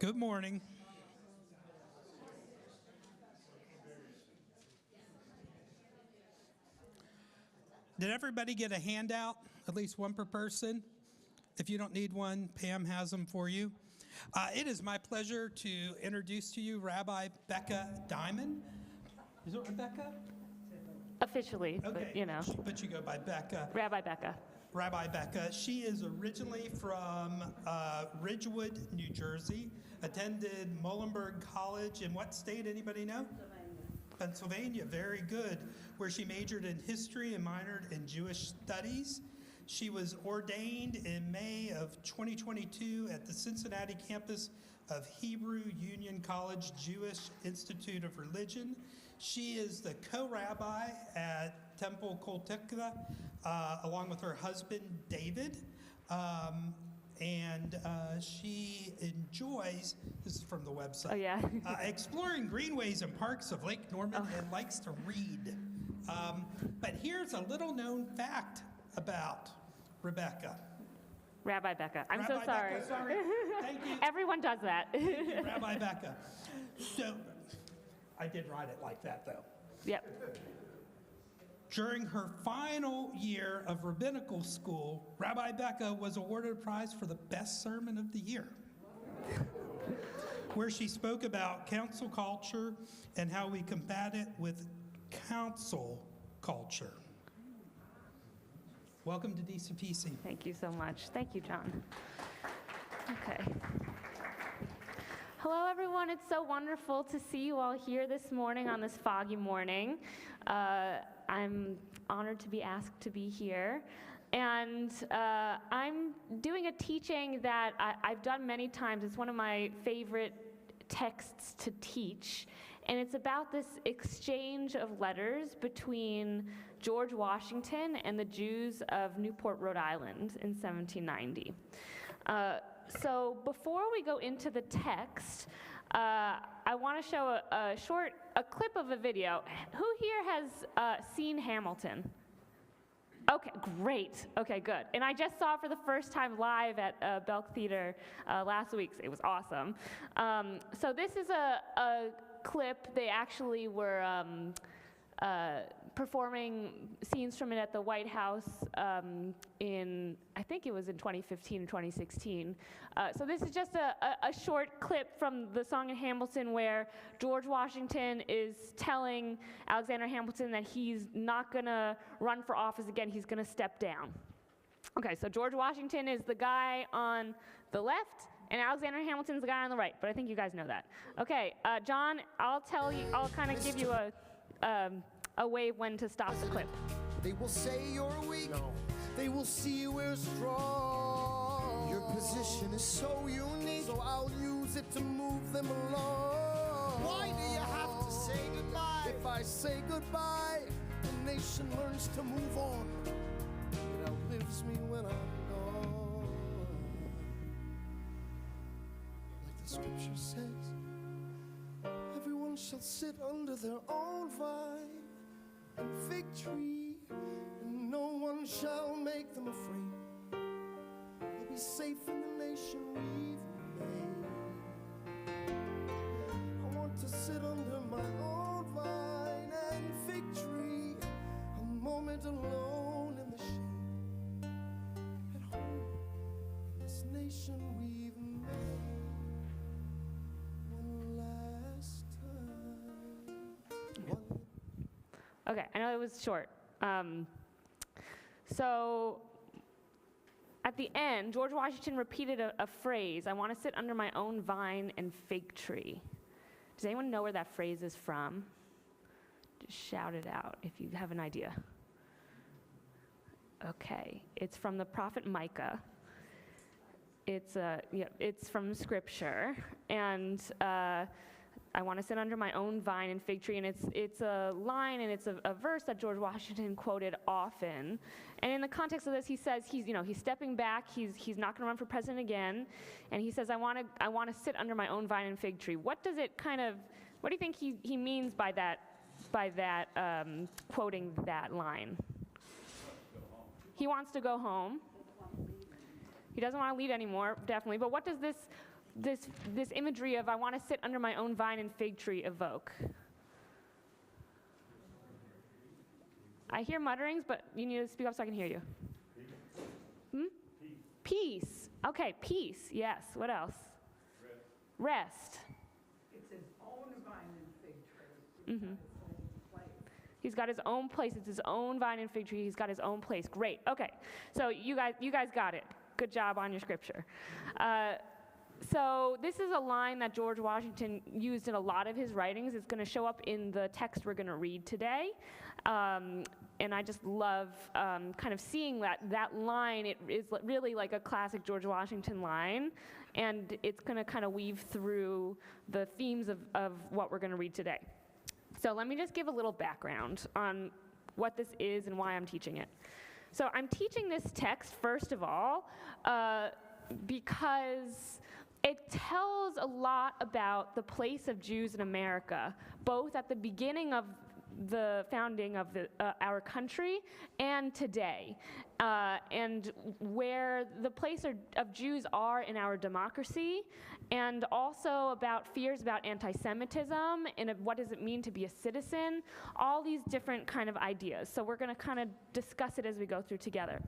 Good morning. Did everybody get a handout? At least one per person? If you don't need one, Pam has them for you. It is my pleasure to introduce to you Rabbi Becca Diamond. Is it Rebecca? Officially, Okay, but you know. but you go by Becca. Rabbi Becca. Rabbi Becca. She is originally from Ridgewood, New Jersey, attended Muhlenberg College in what state, anybody know? Pennsylvania, very good, where she majored in history and minored in Jewish studies. She was ordained in May of 2022 at the Cincinnati campus of Hebrew Union College Jewish Institute of Religion. She is the co-rabbi at Temple Kol Tikva, along with her husband, David. And she enjoys, this is from the website, Oh, yeah. exploring greenways and parks of Lake Norman and likes to read. But here's a little known fact about Rebecca. Rabbi Becca. I'm Rabbi so sorry. Becca, sorry. Thank you. Everyone does that. Thank you, Rabbi Becca. So, I did write it like that, though. Yep. During her final year of rabbinical school, Rabbi Becca was awarded a prize for the best sermon of the year, where she spoke about council culture and how we combat it with council culture. Welcome to DCPC. Thank you so much. Thank you, John. Okay. Hello, everyone. It's so wonderful to see you all here this morning on this foggy morning. I'm honored to be asked to be here. And I'm doing a teaching that I've done many times. It's one of my favorite texts to teach. And it's about this exchange of letters between George Washington and the Jews of Newport, Rhode Island in 1790. So before we go into the text, I want to show a clip of a video. Who here has seen Hamilton? Okay, great. Okay, good. And I just saw it for the first time live at Belk Theater last week. It was awesome. So this is a clip. They actually were performing scenes from it at the White House I think it was in 2015 or 2016. So this is just a short clip from the song in Hamilton where George Washington is telling Alexander Hamilton that he's not gonna run for office again, he's gonna step down. Okay, so George Washington is the guy on the left, and Alexander Hamilton's the guy on the right, but I think you guys know that. Okay, John, I'll kind of give you a way when to stop the clip. They will say you're weak. No. They will see we're strong. Your position is so unique, so I'll use it to move them along. Why do you have to say goodbye? If I say goodbye, the nation learns to move on. It outlives me when I'm gone. Like the scripture says, everyone shall sit under their own vine and fig tree, and no one shall make them afraid. We'll be safe in the nation we've made. I want to sit under my own vine and fig tree, a moment alone in the shade, at home in this nation we've made. One last time. Okay, I know it was short. So at the end, George Washington repeated a phrase, I want to sit under my own vine and fig tree. Does anyone know where that phrase is from? Just shout it out if you have an idea. Okay, it's from the prophet Micah. It's from scripture, and I want to sit under my own vine and fig tree, and it's a line and it's a verse that George Washington quoted often. And in the context of this, he says he's stepping back. He's not going to run for president again, and he says I want to sit under my own vine and fig tree. What do you think he means by that quoting that line? He wants to go home. He doesn't want to lead anymore, definitely. But what does this this imagery of I want to sit under my own vine and fig tree evoke? I hear mutterings, but you need to speak up so I can hear you. Peace. Okay, peace. Yes. What else? Rest. It's his own vine and fig tree. He's got his own place. It's his own vine and fig tree. He's got his own place. Great. Okay. So you guys got it. Good job on your scripture. So this is a line that George Washington used in a lot of his writings. It's going to show up in the text we're going to read today. And I just love kind of seeing that line. It is really like a classic George Washington line. And it's going to kind of weave through the themes of what we're going to read today. So let me just give a little background on what this is and why I'm teaching it. So I'm teaching this text, first of all, because it tells a lot about the place of Jews in America, both at the beginning of the founding of our country and today, and where the place of Jews are in our democracy, and also about fears about anti-Semitism and what does it mean to be a citizen, all these different kind of ideas. So we're going to kind of discuss it as we go through together.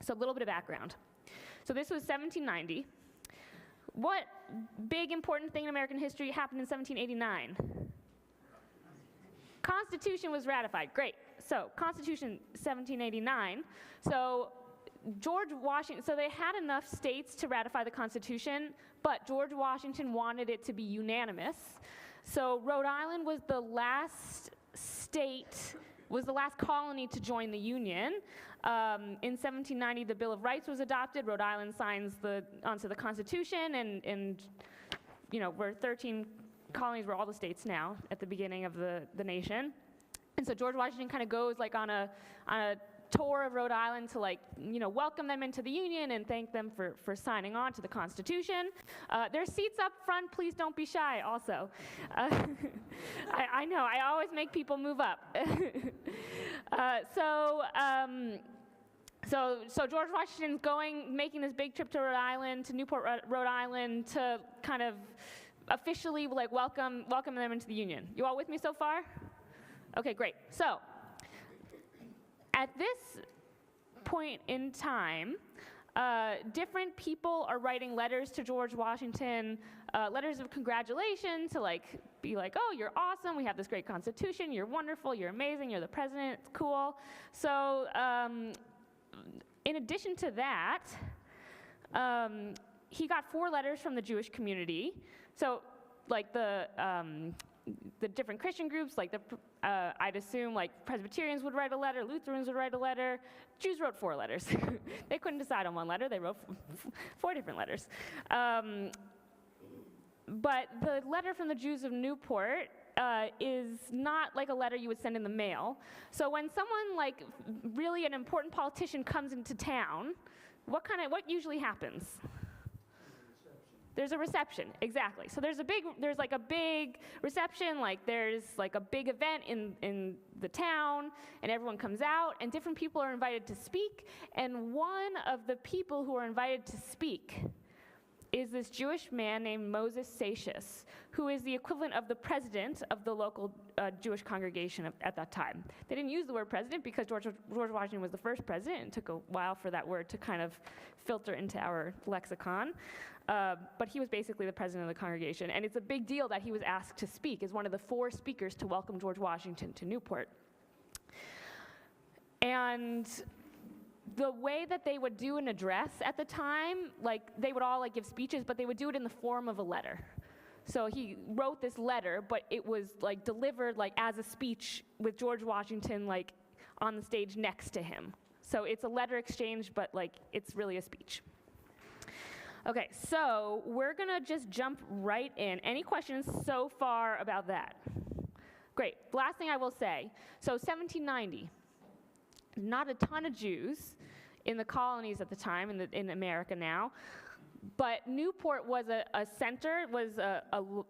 So a little bit of background. So this was 1790. What big important thing in American history happened in 1789? Constitution was ratified. Great. So Constitution 1789. So George Washington, so they had enough states to ratify the Constitution, but George Washington wanted it to be unanimous. So Rhode Island was the last state, was the last colony to join the Union. In 1790, the Bill of Rights was adopted. Rhode Island signs onto the Constitution, and we're 13 colonies, we're all the states now at the beginning of the nation. And so George Washington kind of goes like on a tour of Rhode Island to welcome them into the Union and thank them for signing on to the Constitution. There's seats up front, please don't be shy also. I know, I always make people move up. So George Washington's making this big trip to Rhode Island, to Newport, Rhode Island, to kind of officially welcome them into the Union. You all with me so far? Okay, great. So at this point in time, different people are writing letters to George Washington, letters of congratulation to be like, oh, you're awesome, we have this great Constitution, you're wonderful, you're amazing, you're the president, it's cool. So in addition to that, he got 4 letters from the Jewish community. So the different Christian groups, I'd assume Presbyterians would write a letter, Lutherans would write a letter. Jews wrote 4 letters. They couldn't decide on one letter. They wrote 4 different letters. But the letter from the Jews of Newport is not like a letter you would send in the mail. So when someone really an important politician comes into town, what usually happens? There's a reception, exactly. So there's a big reception, there's a big event in the town, and everyone comes out, and different people are invited to speak, and one of the people who are invited to speak is this Jewish man named Moses Seixas, who is the equivalent of the president of the local Jewish congregation at that time. They didn't use the word president because George Washington was the first president, and it took a while for that word to kind of filter into our lexicon. But he was basically the president of the congregation, and it's a big deal that he was asked to speak as one of the 4 speakers to welcome George Washington to Newport. And the way that they would do an address at the time, they would all give speeches, but they would do it in the form of a letter. So he wrote this letter, but it was delivered as a speech with George Washington on the stage next to him. So it's a letter exchange, but it's really a speech. Okay, so we're gonna just jump right in. Any questions so far about that? Great. The last thing I will say, so 1790, not a ton of Jews in the colonies at the time, in America now, But Newport was a center, was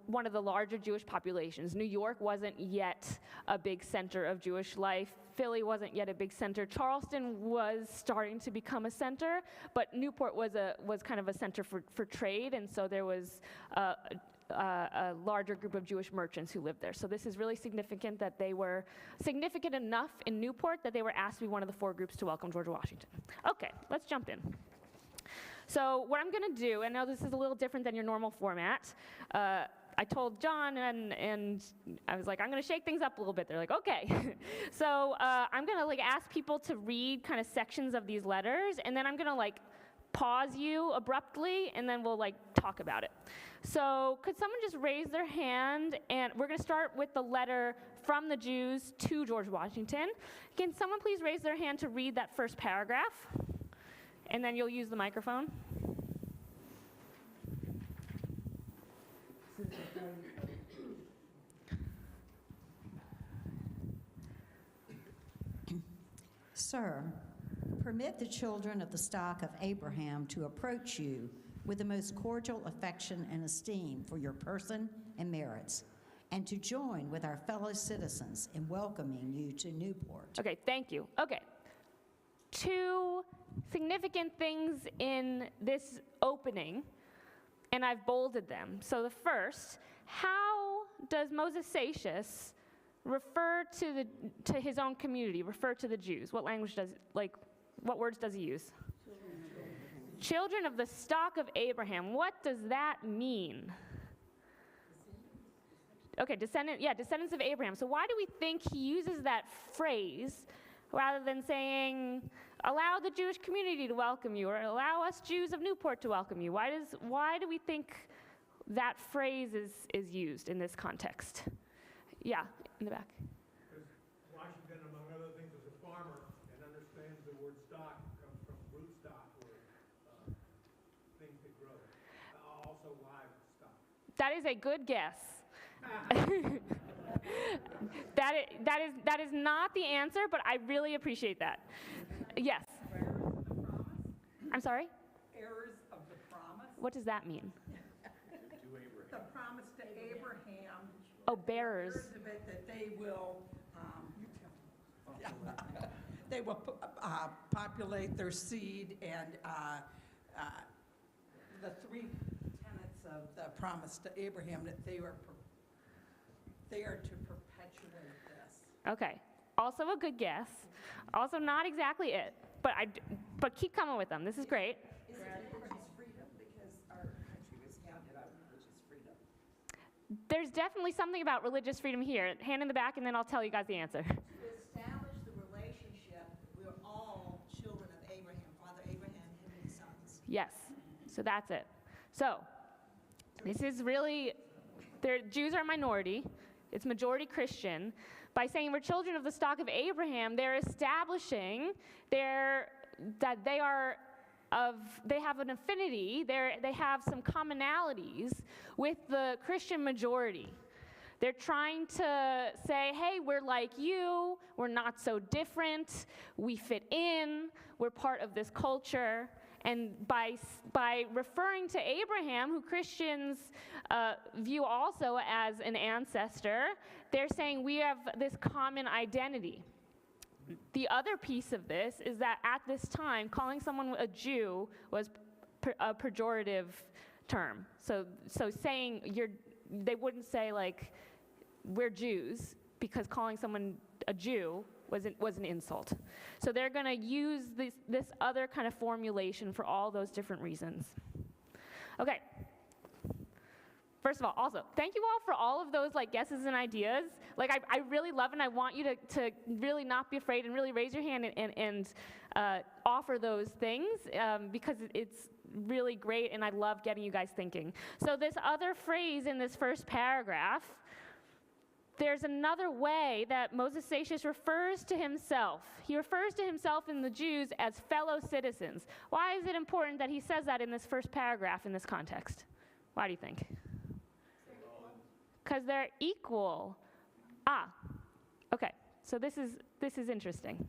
one of the larger Jewish populations. New York wasn't yet a big center of Jewish life. Philly wasn't yet a big center. Charleston was starting to become a center, but Newport was kind of a center for trade, and so there was a larger group of Jewish merchants who lived there. So this is really significant that they were significant enough in Newport that they were asked to be one of the 4 groups to welcome George Washington. Okay, let's jump in. So what I'm going to do, I know this is a little different than your normal format. I told John and I was like, I'm going to shake things up a little bit. They're like, okay. So I'm going to ask people to read kind of sections of these letters, and then I'm going to pause you abruptly, and then we'll talk about it. So could someone just raise their hand, and we're going to start with the letter from the Jews to George Washington. Can someone please raise their hand to read that first paragraph? And then you'll use the microphone. Sir, permit the children of the stock of Abraham to approach you with the most cordial affection and esteem for your person and merits, and to join with our fellow citizens in welcoming you to Newport. Okay, thank you. Okay. 2 significant things in this opening, and I've bolded them. So the first, how does Moses Seixas refer to his own community, refer to the Jews? What language does, what words does he use? Children of the stock of Abraham. What does that mean? Okay, descendants of Abraham. So why do we think he uses that phrase rather than saying, allow the Jewish community to welcome you, or allow us Jews of Newport to welcome you? Why do we think that phrase is used in this context? Yeah, in the back. Because Washington, among other things, is a farmer and understands the word stock comes from rootstock, or things that grow. Also livestock. That is a good guess. That is not the answer, but I really appreciate that. Yes. Heirs of the promise? I'm sorry? Heirs of the promise? What does that mean? The promise to Abraham. Oh, bearers. Heirs of it, that they will, they will populate their seed, and the 3 tenets of the promise to Abraham, that they are to perpetuate this. Okay. Also a good guess. Also not exactly it, but keep coming with them. This is great. Is it religious freedom? Because our country was founded on religious freedom. There's definitely something about religious freedom here. Hand in the back, and then I'll tell you guys the answer. To establish the relationship, we're all children of Abraham, Father Abraham and his sons. Yes. So that's it. So this is really, Jews are a minority. It's majority Christian. By saying we're children of the stock of Abraham, they're establishing that they have an affinity, they have some commonalities with the Christian majority. They're trying to say, hey, we're like you, we're not so different, we fit in, we're part of this culture. And by referring to Abraham, who Christians view also as an ancestor, they're saying we have this common identity. The other piece of this is that at this time, calling someone a Jew was a pejorative term. So saying they wouldn't say we're Jews, because calling someone a Jew was an insult. So they're going to use this other kind of formulation for all those different reasons. Okay. First of all, also, thank you all for all of those guesses and ideas. I really love it, and I want you to really not be afraid and really raise your hand and offer those things because it's really great, and I love getting you guys thinking. So this other phrase in this first paragraph, there's another way that Moses Seixas refers to himself. He refers to himself and the Jews as fellow citizens. Why is it important that he says that in this first paragraph in this context? Why do you think? Because they're equal. Okay. So this is interesting.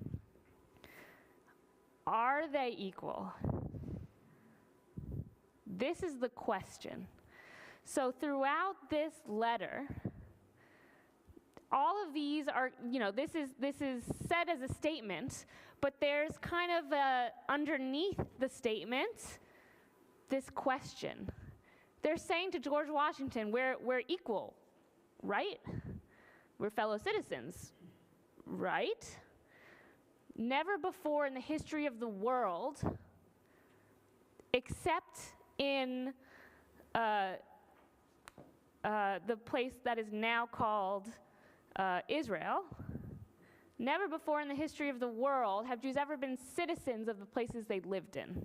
Are they equal? This is the question. So throughout this letter, all of these are, this is said as a statement, but there's kind of underneath the statement this question. They're saying to George Washington, we're equal, right? We're fellow citizens, right? Never before in the history of the world, except in the place that is now called Israel, never before in the history of the world have Jews ever been citizens of the places they lived in.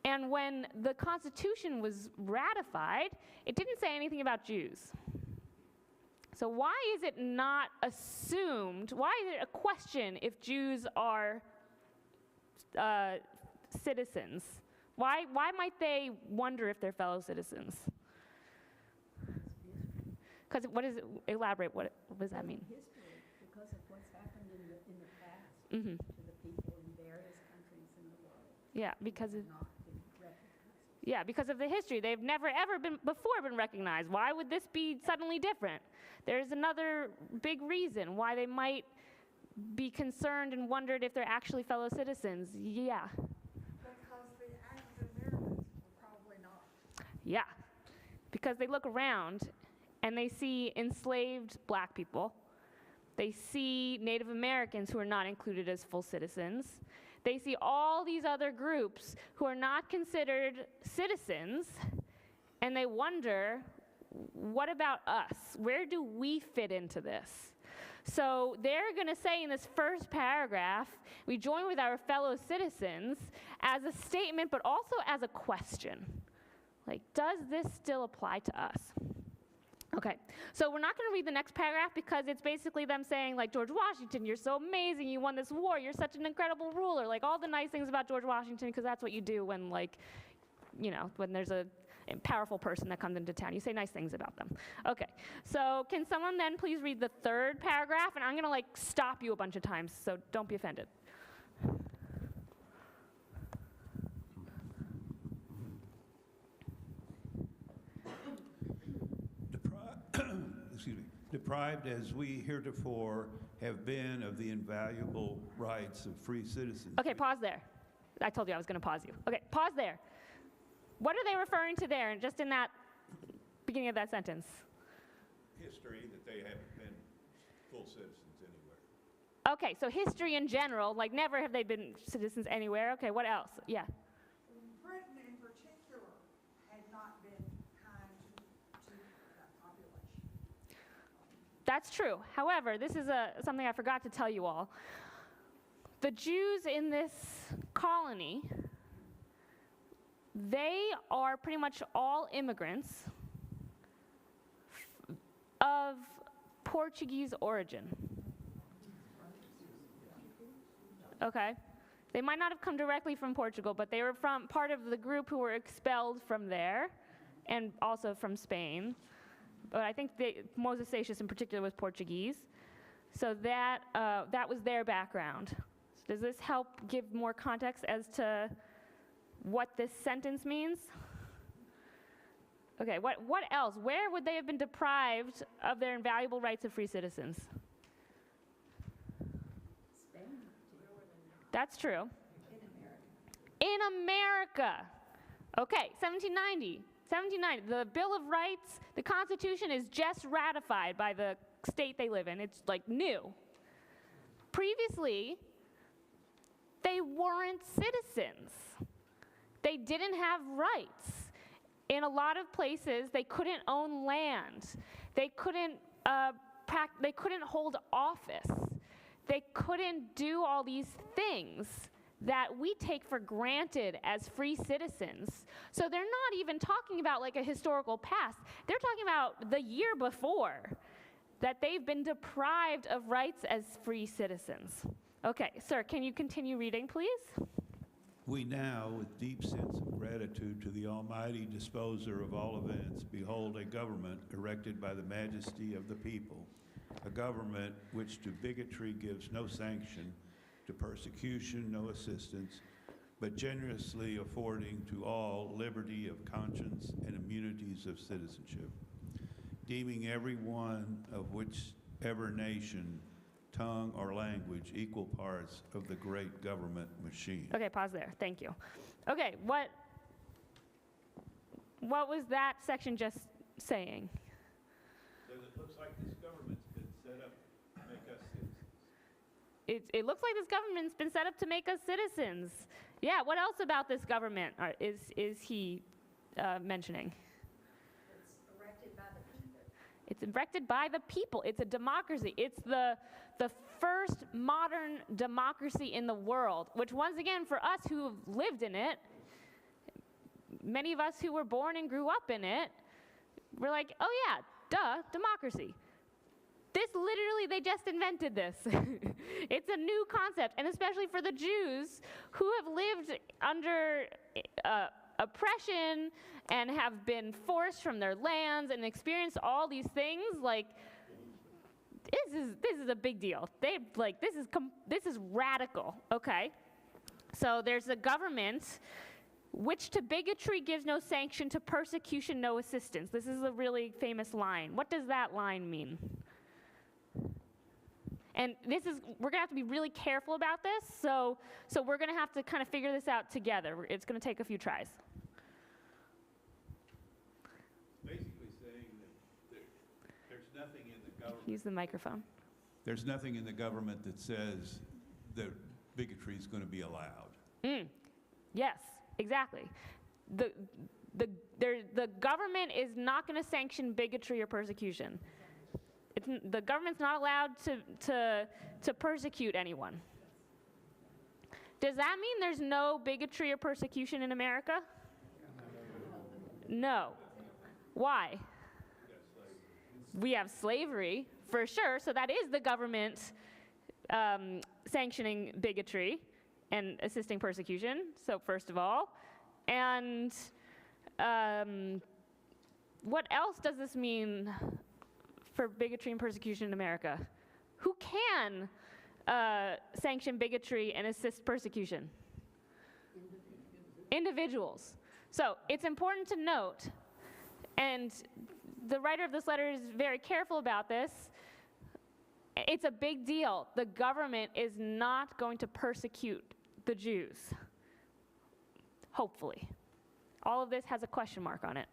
And when the Constitution was ratified, it didn't say anything about Jews. So why is it not assumed, why is it a question if Jews are citizens? Why might they wonder if they're fellow citizens? Because elaborate, what does that mean? History, because of what's happened in the past Mm-hmm. to the people in various countries in the world. Yeah, because of, Not been recognized. yeah, because of the history. They've never ever been recognized. Why would this be suddenly different? There's another big reason why they might be concerned and wondered if they're actually fellow citizens. Yeah. Because the African Americans were probably not. Yeah, because they look around and they see enslaved black people. They see Native Americans who are not included as full citizens. They see all these other groups who are not considered citizens, and they wonder, what about us? Where do we fit into this? So they're going to say in this first paragraph, we join with our fellow citizens as a statement, but also as a question. Like, does this still apply to us? Okay, so we're not going to read the next paragraph because it's basically them saying, like, George Washington, you're so amazing, you won this war, you're such an incredible ruler, like all the nice things about George Washington, because that's what you do when, like, when there's a powerful person that comes into town. You say nice things about them. Okay, so can someone then please read the third paragraph? And I'm going to, like, stop you a bunch of times, so don't be offended. Deprived as we heretofore have been of the invaluable rights of free citizens. Okay, pause there. I told you I was going to pause you. Okay, pause there. What are they referring to there, just in that beginning of that sentence? History, that they haven't been full citizens anywhere. Okay, so history in general, like never have they been citizens anywhere. Okay, what else? Yeah. Britain in particular had not been kind to that population. That's true. However, this is something I forgot to tell you all. The Jews in this colony, they are pretty much all immigrants of Portuguese origin. Okay? They might not have come directly from Portugal, but they were from part of the group who were expelled from there and also from Spain. But I think Moses Seixas in particular was Portuguese. So that was their background. So does this help give more context as to what this sentence means? Okay, what else? Where would they have been deprived of their invaluable rights of free citizens? Spain. That's true. In America. Okay, 1790. 1790, the Bill of Rights, the Constitution is just ratified by the state they live in. It's like new. Previously, they weren't citizens. They didn't have rights. In a lot of places, they couldn't own land. They couldn't hold office. They couldn't do all these things that we take for granted as free citizens. So they're not even talking about like a historical past. They're talking about the year before, that they've been deprived of rights as free citizens. Okay, sir, can you continue reading, please? We now, with deep sense of gratitude to the Almighty Disposer of all events, behold a government erected by the majesty of the people, a government which to bigotry gives no sanction, to persecution no assistance, but generously affording to all liberty of conscience and immunities of citizenship, deeming every one of whichever nation, tongue, or language equal parts of the great government machine. Okay, pause there. Thank you. Okay, what was that section just saying? It looks like this government's been set up to make us citizens. It looks like this government's been set up to make us citizens. Yeah, what else about this government is he mentioning? It's erected by the people. It's erected by the people. It's a democracy. It's the first modern democracy in the world, which once again, for us who have lived in it, many of us who were born and grew up in it, we're like, oh yeah, duh, democracy. This literally, they just invented this. It's a new concept, and especially for the Jews who have lived under oppression and have been forced from their lands and experienced all these things, like, this is a big deal. This is radical, okay? So there's a government which to bigotry gives no sanction, to persecution no assistance. This is a really famous line. What does that line mean? And we're gonna have to be really careful about this, so we're gonna have to kind of figure this out together. It's gonna take a few tries. Basically saying that there's nothing in the government. Use the microphone. There's nothing in the government that says that bigotry is going to be allowed. Yes, exactly. The government is not going to sanction bigotry or persecution. The government's not allowed to persecute anyone. Does that mean there's no bigotry or persecution in America? No. Why? We have slavery, for sure, so that is the government sanctioning bigotry and assisting persecution, so first of all. And what else does this mean for bigotry and persecution in America? Who can sanction bigotry and assist persecution? Individuals. So it's important to note, and the writer of this letter is very careful about this, it's a big deal. The government is not going to persecute the Jews. Hopefully. All of this has a question mark on it.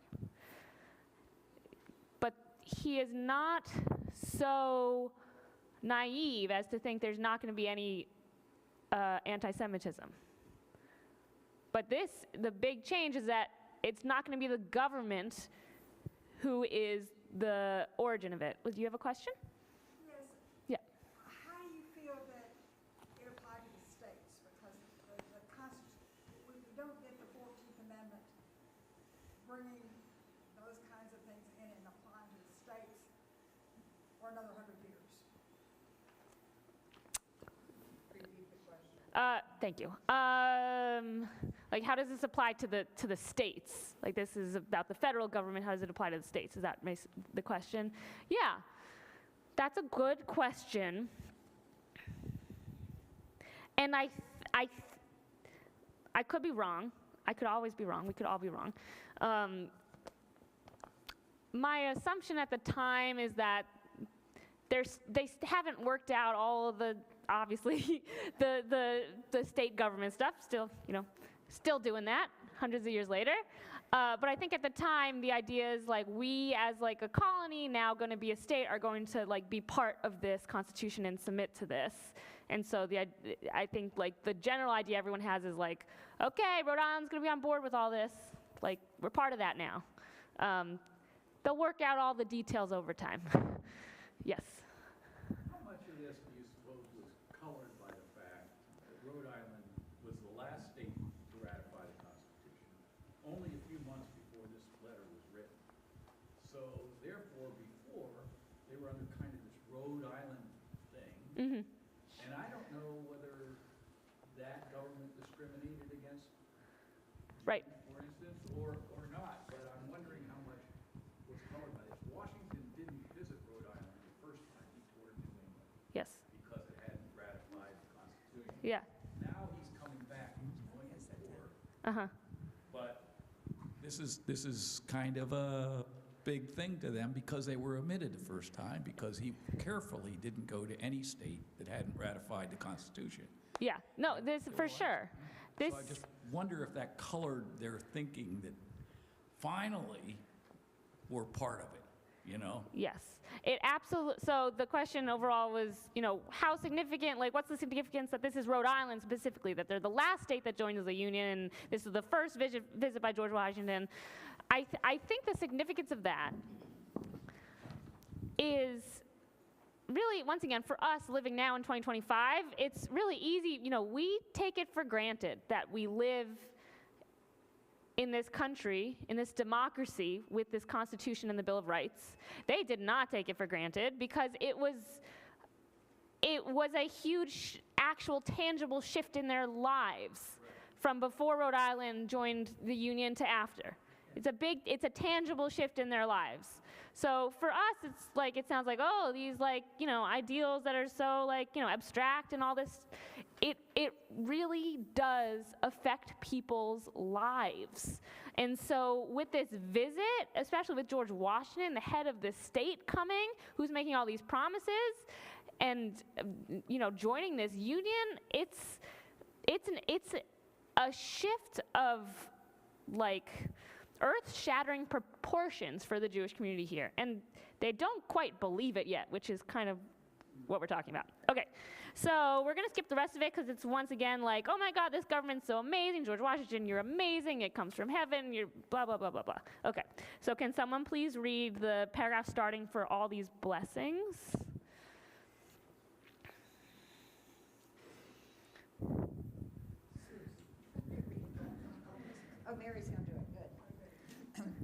But he is not so naive as to think there's not going to be any anti-Semitism. But the big change is that it's not going to be the government who is the origin of it. Do you have a question? Yes. Yeah. How do you feel that it applied to the states? Because the Constitution, we don't get the 14th Amendment bringing those kinds of things in and applying to the states for another 100 years. Repeat the question. Thank you. Like, how does this apply to the states? Like, this is about the federal government. How does it apply to the states? Is that the question? Yeah, that's a good question. And I could be wrong. I could always be wrong. We could all be wrong. My assumption at the time is that they haven't worked out all of the, obviously, the state government stuff. Still doing that hundreds of years later. But I think at the time the idea is like we as like a colony now going to be a state are going to like be part of this constitution and submit to this. And so I think like the general idea everyone has is like, okay, Rhode Island's going to be on board with all this. Like we're part of that now. They'll work out all the details over time. Yes. How much of this do you suppose was colored by the fact that Rhode Island was the last state to ratify the Constitution, only a few months before this letter was written? So therefore, before, they were under kind of this Rhode Island thing. Mm-hmm. And I don't know whether that government discriminated against Right. Jews, for instance, or not. But I'm wondering how much was colored by this. Washington didn't visit Rhode Island the first time he toured New England Yes. because it hadn't ratified the Constitution. Yeah. Now he's coming back. He's going to Uh-huh. But this is kind of a big thing to them because they were omitted the first time because he carefully didn't go to any state that hadn't ratified the Constitution. Yeah, no, this for sure. This, So I just wonder if that colored their thinking that finally we're part of it, you know? yes, it absolutely, so the question overall was, you know, how significant, like what's the significance that this is Rhode Island specifically, that they're the last state that joined the Union, and this is the first visit by George Washington. I think the significance of that is really, once again, for us living now in 2025, it's really easy, you know, we take it for granted that we live in this country, in this democracy, with this Constitution and the Bill of Rights. They did not take it for granted because it was a huge, actual, tangible shift in their lives from before Rhode Island joined the Union to after. It's a tangible shift in their lives. So for us, it's like, it sounds like, oh, these like, you know, ideals that are so like, you know, abstract and all this. It really does affect people's lives. And so with this visit, especially with George Washington, the head of the state coming, who's making all these promises and, you know, joining this union, it's a shift of like earth-shattering proportions for the Jewish community here. And they don't quite believe it yet, which is kind of what we're talking about. Okay, so we're going to skip the rest of it because it's once again like, oh my God, this government's so amazing. George Washington, you're amazing. It comes from heaven. You're blah, blah, blah, blah, blah. Okay, so can someone please read the paragraph starting for all these blessings? Oh, Mary's going to do it. Good.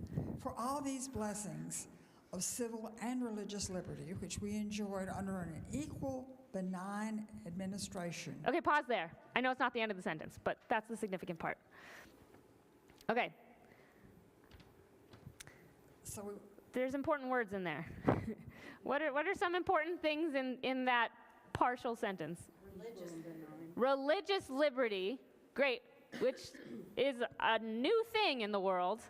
For all these blessings of civil and religious liberty, which we enjoyed under an equal, benign administration. Okay, pause there. I know it's not the end of the sentence, but that's the significant part. Okay. So There's important words in there. What are some important things in that partial sentence? Religious liberty, great, which is a new thing in the world.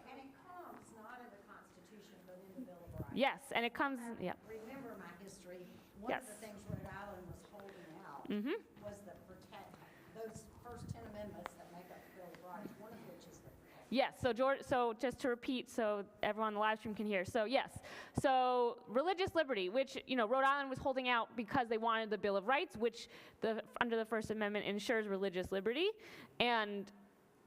And it comes not in the Constitution, but in the Bill of Rights. Yes, and it comes, yeah. Remember my history. One Yes. of the things Rhode Island was holding out was the protect, those first 10 amendments that make up the Bill of Rights, one of which is the protect. Yes, so just to repeat so everyone on the live stream can hear. So yes, so religious liberty, which, you know, Rhode Island was holding out because they wanted the Bill of Rights, which under the First Amendment ensures religious liberty. And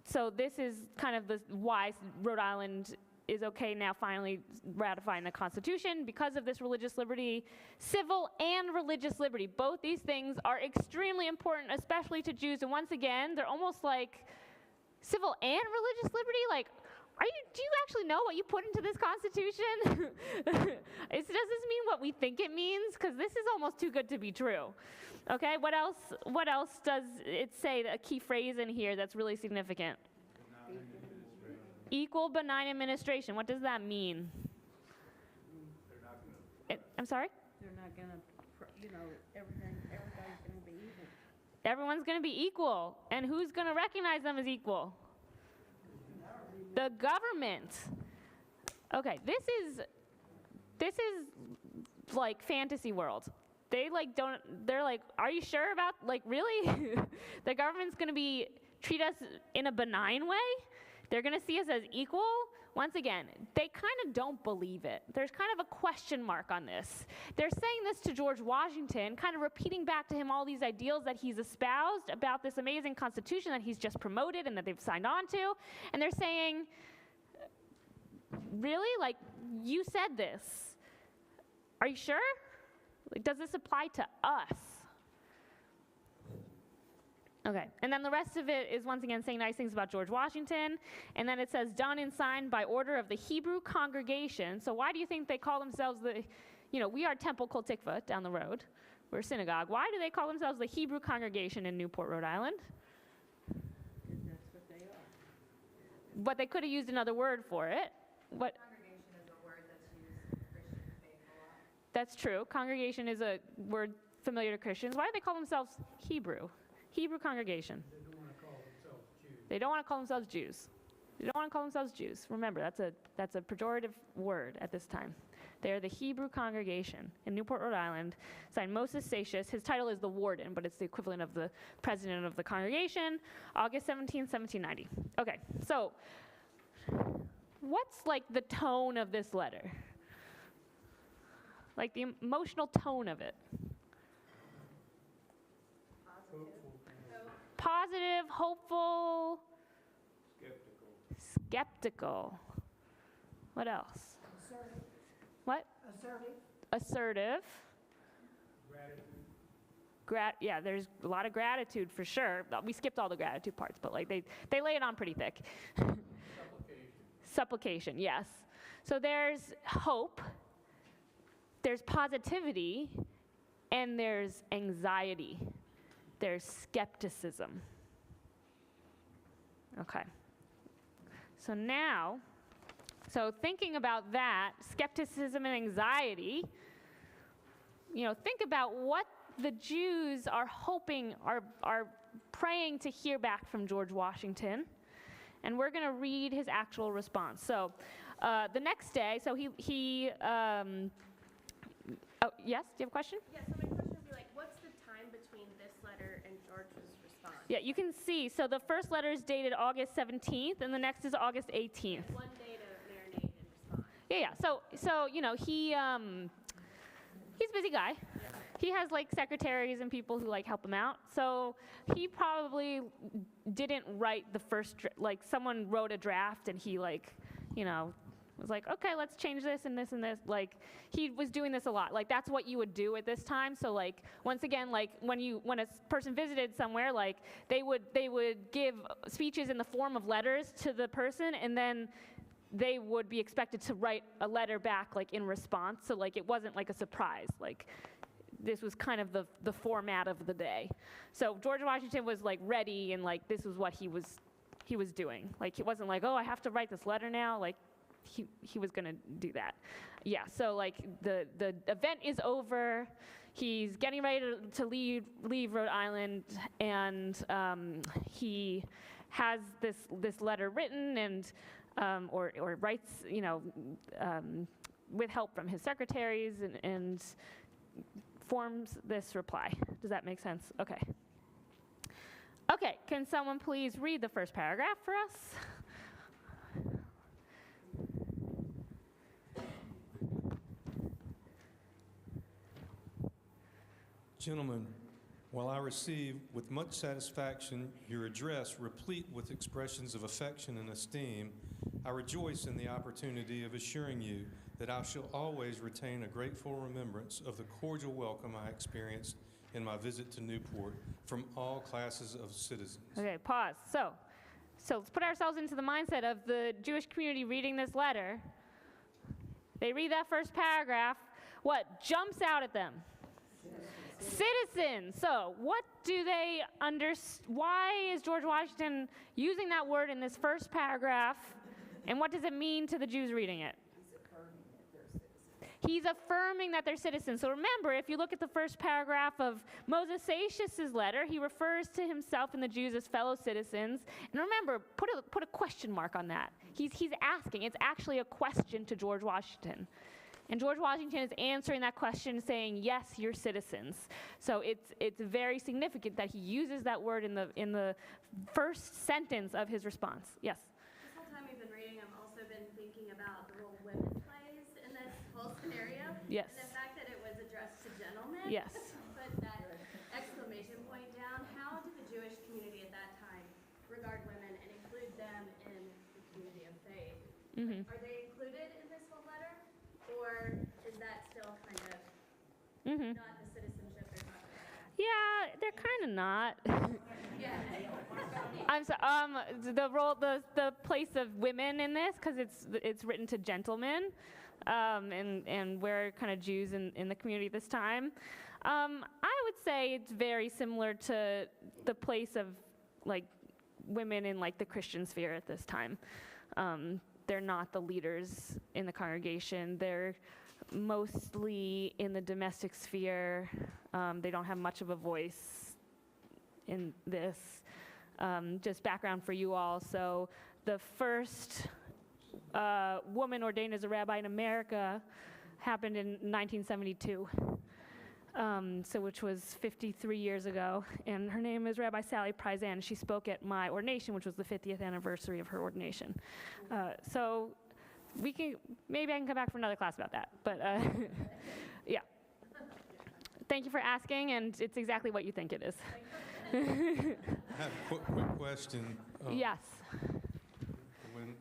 so this is kind of why Rhode Island is okay now finally ratifying the Constitution, because of this religious liberty, civil and religious liberty. Both these things are extremely important, especially to Jews. And once again, they're almost like civil and religious liberty. Like, do you actually know what you put into this Constitution? Does this mean what we think it means? Because this is almost too good to be true. Okay, what else does it say, a key phrase in here that's really significant? Equal benign administration. What does that mean? I'm sorry? They're not going to, you know, everybody's going to be equal. Everyone's going to be equal. And who's going to recognize them as equal? The government. Okay, this is like fantasy world. They're like, are you sure about, like, really? The government's going to treat us in a benign way? They're going to see us as equal? Once again, they kind of don't believe it. There's kind of a question mark on this. They're saying this to George Washington, kind of repeating back to him all these ideals that he's espoused about this amazing Constitution that he's just promoted and that they've signed on to. And they're saying, really? Like, you said this. Are you sure? Like, does this apply to us? Okay, and then the rest of it is once again saying nice things about George Washington, and then it says done and signed by order of the Hebrew congregation. So why do you think they call themselves we are Temple Kol Tikva down the road. We're a synagogue. Why do they call themselves the Hebrew congregation in Newport, Rhode Island? Because that's what they are. But they could have used another word for it. What? Congregation is a word that's used in Christian faith a lot. That's true. Congregation is a word familiar to Christians. Why do they call themselves Hebrew? Hebrew congregation. They don't want to call themselves Jews. They don't want to call themselves Jews. They don't want to call themselves Jews. Remember, that's a pejorative word at this time. They are the Hebrew congregation in Newport, Rhode Island, signed Moses Satius. His title is the warden, but it's the equivalent of the president of the congregation, August 17, 1790. Okay, so what's like the tone of this letter? Like the emotional tone of it? Positive, hopeful, skeptical. What else? Assertive. What? Assertive. Yeah, there's a lot of gratitude for sure. We skipped all the gratitude parts, but like they lay it on pretty thick. Supplication, yes. So there's hope, there's positivity, and there's anxiety. There's skepticism. Okay. So now, thinking about that, skepticism and anxiety, think about what the Jews are hoping, are praying to hear back from George Washington. And we're going to read his actual response. So the next day, oh, yes, do you have a question? Yeah, so my question would be like, what's the time between this letter and George's response? Yeah, you can see. So the first letter is dated August 17th, and the next is August 18th. One day to marinate and respond. Yeah. So he's a busy guy. He has like secretaries and people who like help him out. So he probably didn't write the first, like someone wrote a draft and he was like, okay, let's change this and this and this. Like he was doing this a lot. Like that's what you would do at this time. So like once again, like when a person visited somewhere, like they would give speeches in the form of letters to the person, and then they would be expected to write a letter back like in response. So like it wasn't like a surprise. Like this was kind of the format of the day. So George Washington was like ready, and like this was what he was doing. Like it wasn't like, oh, I have to write this letter now. Like he was gonna do that. Yeah, so like the event is over. He's getting ready to leave Rhode Island, and he has this letter written and or writes, with help from his secretaries and forms this reply. Does that make sense? Okay. Okay, can someone please read the first paragraph for us? Gentlemen, while I receive with much satisfaction your address replete with expressions of affection and esteem, I rejoice in the opportunity of assuring you that I shall always retain a grateful remembrance of the cordial welcome I experienced in my visit to Newport from all classes of citizens. Okay, pause. So let's put ourselves into the mindset of the Jewish community reading this letter. They read that first paragraph. What jumps out at them? Citizens. So what do they understand? Why is George Washington using that word in this first paragraph? And what does it mean to the Jews reading it? He's affirming that they're citizens. So remember, if you look at the first paragraph of Moses Satius' letter, he refers to himself and the Jews as fellow citizens. And remember, put a question mark on that. He's asking. It's actually a question to George Washington. And George Washington is answering that question saying, yes, you're citizens. So it's very significant that he uses that word in the first sentence of his response. Yes? This whole time we've been reading, I've also been thinking about the role women plays in this whole scenario. Yes. And the fact that it was addressed to gentlemen. Yes. Put that exclamation point down. How did the Jewish community at that time regard women and include them in the community of faith? Mm-hmm. Are they included in this whole letter? Or is that still kind of not the citizenship they're talking about? Yeah, they're kind of not. Yeah. I'm so, the place of women in this, because it's written to gentlemen, and we're kind of Jews in the community this time. I would say it's very similar to the place of like women in like the Christian sphere at this time. They're not the leaders in the congregation. They're mostly in the domestic sphere. They don't have much of a voice in this. Just background for you all. So the first woman ordained as a rabbi in America happened in 1972. So which was 53 years ago, and her name is Rabbi Sally Prizan. She spoke at my ordination, which was the 50th anniversary of her ordination. So maybe I can come back for another class about that, but yeah. Thank you for asking, and it's exactly what you think it is. I have a quick question. Yes. When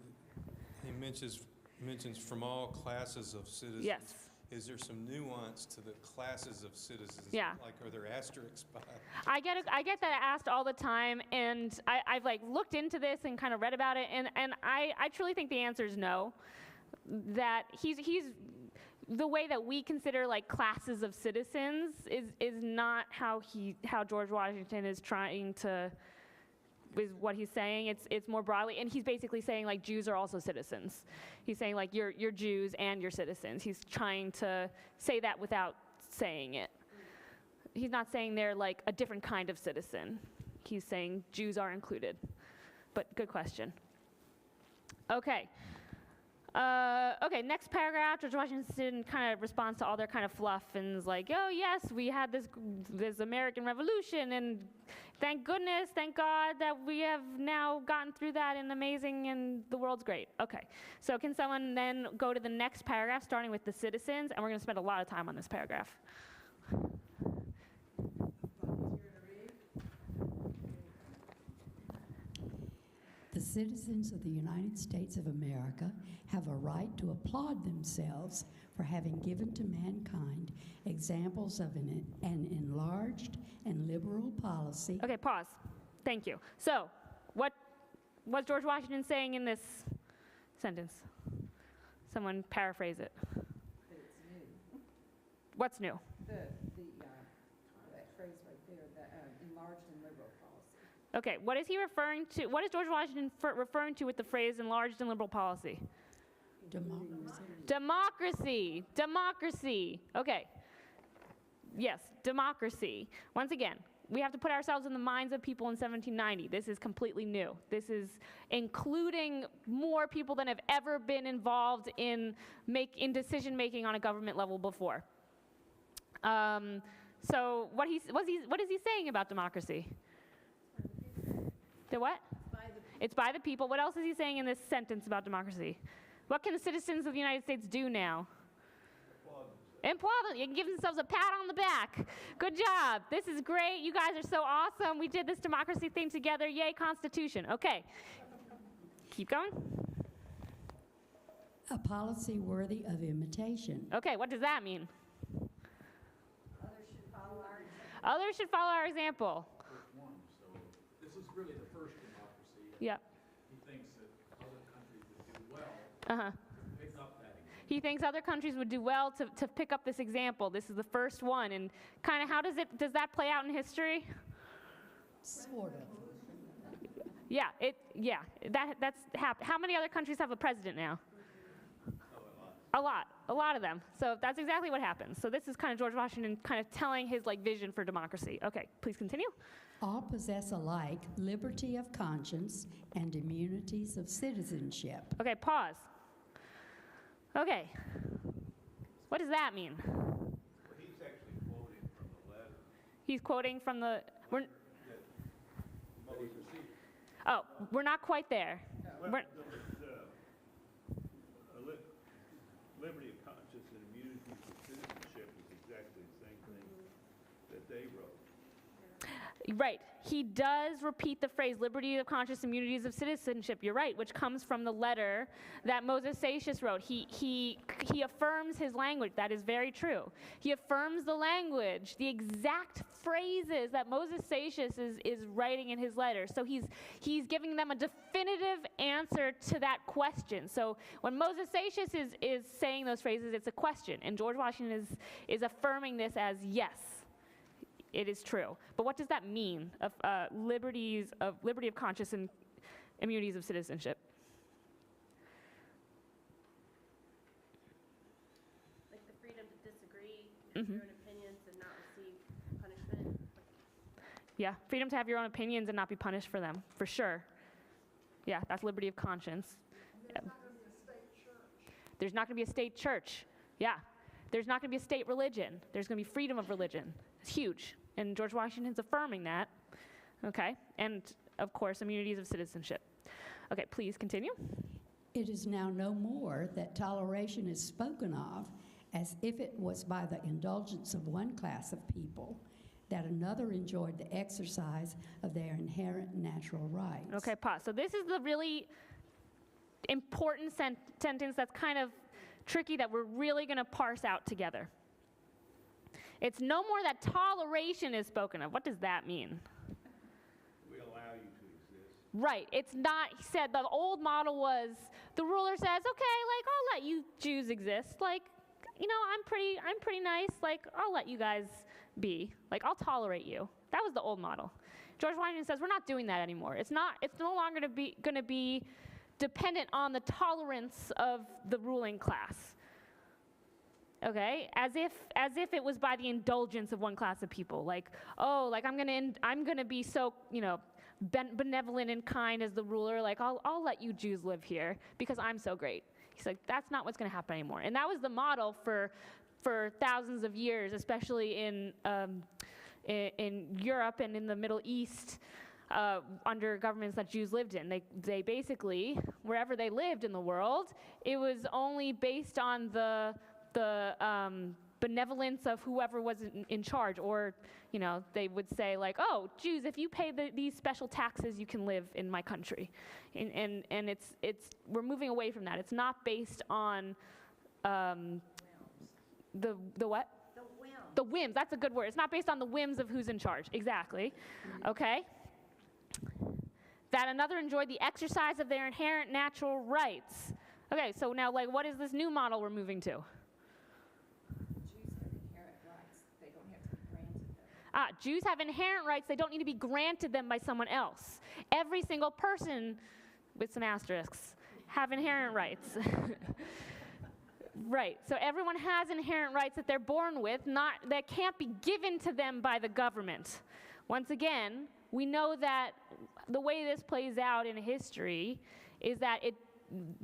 he mentions from all classes of citizens. Yes. Is there some nuance to the classes of citizens? Yeah. Like, are there asterisks by? I get that asked all the time, and I've like looked into this and kind of read about it, and I truly think the answer is no. That he's the way that we consider like classes of citizens is not how George Washington is trying to, is what he's saying. It's more broadly, and he's basically saying like Jews are also citizens. He's saying like you're Jews and you're citizens. He's trying to say that without saying it. He's not saying they're like a different kind of citizen. He's saying Jews are included. But good question. Okay. Okay, next paragraph, George Washington kind of responds to all their kind of fluff and is like, oh yes, we had this American Revolution, and thank goodness, thank God that we have now gotten through that, and amazing, and the world's great. Okay, so can someone then go to the next paragraph, starting with the citizens, and we're going to spend a lot of time on this paragraph. The citizens of the United States of America have a right to applaud themselves for having given to mankind examples of an enlarged and liberal policy. Okay, pause. Thank you. So, what's George Washington saying in this sentence? Someone paraphrase it. That it's new. What's new? That phrase right there, the enlarged and liberal policy. Okay, what is he referring to? What is George Washington referring to with the phrase enlarged and liberal policy? Democracy. Democracy. Okay. Yes, democracy. Once again, we have to put ourselves in the minds of people in 1790. This is completely new. This is including more people than have ever been involved in decision making on a government level before. So what is he saying about democracy? The what? It's by the people. What else is he saying in this sentence about democracy? What can the citizens of the United States do now? Applaud them. You can give themselves a pat on the back. Good job. This is great. You guys are so awesome. We did this democracy thing together. Yay, Constitution. Okay. Keep going. A policy worthy of imitation. Okay, what does that mean? Others should follow our example. Others should follow our example. One, so this is really the first democracy. Yep. He thinks that other countries would do well Uh-huh. to pick up that example. He thinks other countries would do well to pick up this example. This is the first one. And kind of how does that play out in history? Sort of. Yeah, that's happened. How many other countries have a president now? A lot of them. So that's exactly what happens. So this is kind of George Washington kind of telling his like vision for democracy. Okay, please continue. All possess alike liberty of conscience and immunities of citizenship. Okay, pause. Okay, what does that mean? Well, he's actually quoting from the letter. He's quoting from the. Moses. We're not quite there. We're, Liberty of conscience and immunities of citizenship is exactly the same thing that they wrote. Right. He does repeat the phrase liberty of conscience, immunities of citizenship. You're right, which comes from the letter that Moses Seixas wrote. He affirms his language. That is very true. He affirms the language, the exact phrases that Moses Seixas is writing in his letter. So he's giving them a definitive answer to that question. So when Moses Seixas is saying those phrases, it's a question, and George Washington is affirming this as yes. It is true. But what does that mean of liberty of conscience and immunities of citizenship? Like the freedom to disagree, have your own opinions, and not receive punishment. Yeah, freedom to have your own opinions and not be punished for them, for sure. Yeah, that's liberty of conscience. There's not going to be a state church. Yeah. There's not going to be a state religion. There's going to be freedom of religion. It's huge. And George Washington's affirming that. Okay. And, of course, immunities of citizenship. Okay, please continue. It is now no more that toleration is spoken of as if it was by the indulgence of one class of people that another enjoyed the exercise of their inherent natural rights. Okay, pause. So this is the really important sentence that's kind of tricky that we're really going to parse out together. It's no more that toleration is spoken of. What does that mean? We allow you to exist. Right. It's not, he said, the old model was the ruler says, okay, like, I'll let you Jews exist. Like, you know, I'm pretty nice. Like, I'll let you guys be. Like, I'll tolerate you. That was the old model. George Washington says, we're not doing that anymore. It's no longer going to be dependent on the tolerance of the ruling class. Okay, as if it was by the indulgence of one class of people. Like, oh, like I'm gonna be so, you know, benevolent and kind as the ruler. Like, I'll let you Jews live here because I'm so great. He's like, that's not what's gonna happen anymore. And that was the model for thousands of years, especially in Europe and in the Middle East. Under governments that Jews lived in. They basically, wherever they lived in the world, it was only based on the benevolence of whoever was in charge. Or, you know, they would say like, oh, Jews, if you pay these special taxes, you can live in my country. And we're moving away from that. It's not based on the what? The whims. That's a good word. It's not based on the whims of who's in charge. Exactly. Okay? That another enjoyed the exercise of their inherent natural rights. Okay, so now, like, what is this new model we're moving to? Jews have inherent rights. They don't need to be granted them by someone else. Every single person, with some asterisks, have inherent rights. Right, so everyone has inherent rights that they're born with, that can't be given to them by the government. Once again, we know that the way this plays out in history is that it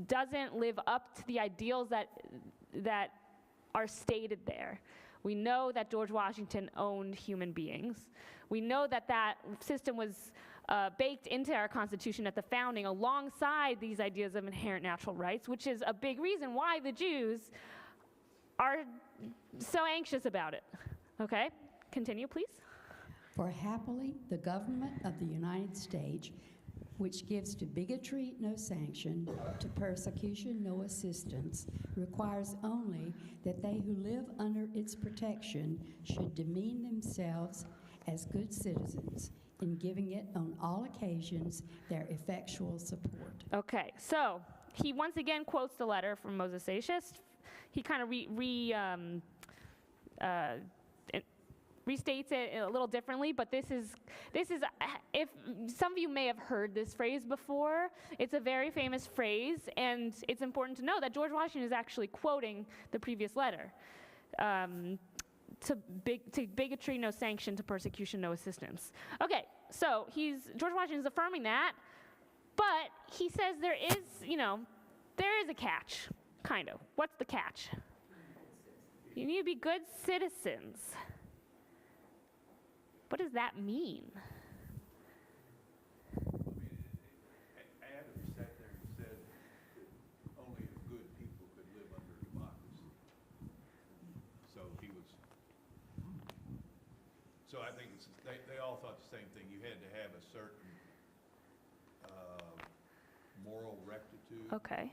doesn't live up to the ideals that are stated there. We know that George Washington owned human beings. We know that that system was baked into our Constitution at the founding alongside these ideas of inherent natural rights, which is a big reason why the Jews are so anxious about it. Okay, continue, please. For happily, the government of the United States, which gives to bigotry no sanction, to persecution no assistance, requires only that they who live under its protection should demean themselves as good citizens, in giving it on all occasions their effectual support. Okay, so he once again quotes the letter from Moses Seixas. He kind of restates it a little differently, but this is, if some of you may have heard this phrase before, it's a very famous phrase, and it's important to know that George Washington is actually quoting the previous letter. To bigotry, no sanction. To persecution, no assistance. Okay, so George Washington's affirming that, but he says there is a catch, kind of. What's the catch? You need to be good citizens. What does that mean? Adam sat there and said that only good people could live under democracy. So I think they all thought the same thing. You had to have a certain moral rectitude. Okay.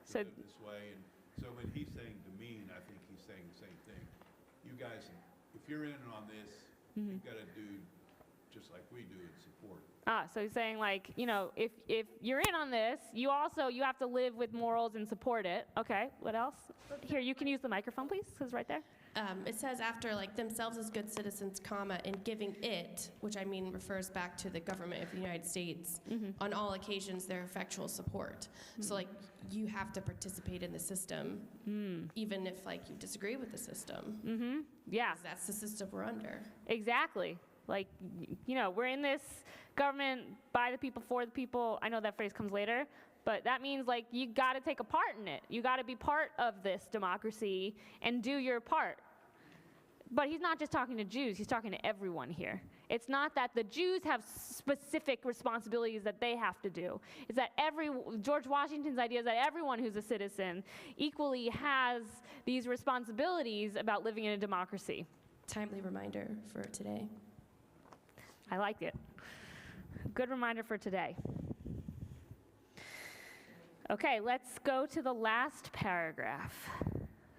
To live this way. And so when he's saying demean, I think he's saying the same thing. You guys, if you're in on this, you've got to do just like we do and support. So he's saying, like, you know, if you're in on this, you have to live with morals and support it. Okay, what else? Here, you can use the microphone, please. It's right there. It says after, like, themselves as good citizens, comma, and giving it, which I mean refers back to the government of the United States, on all occasions their effectual support. So, like, you have to participate in the system, even if, like, you disagree with the system. Yeah. That's the system we're under. Exactly. Like, we're in this government by the people, for the people. I know that phrase comes later, but that means like you got to take a part in it. You got to be part of this democracy and do your part. But he's not just talking to Jews, he's talking to everyone here. It's not that the Jews have specific responsibilities that they have to do. It's that George Washington's idea is that everyone who's a citizen equally has these responsibilities about living in a democracy. Timely reminder for today. I like it. Good reminder for today. Okay, let's go to the last paragraph.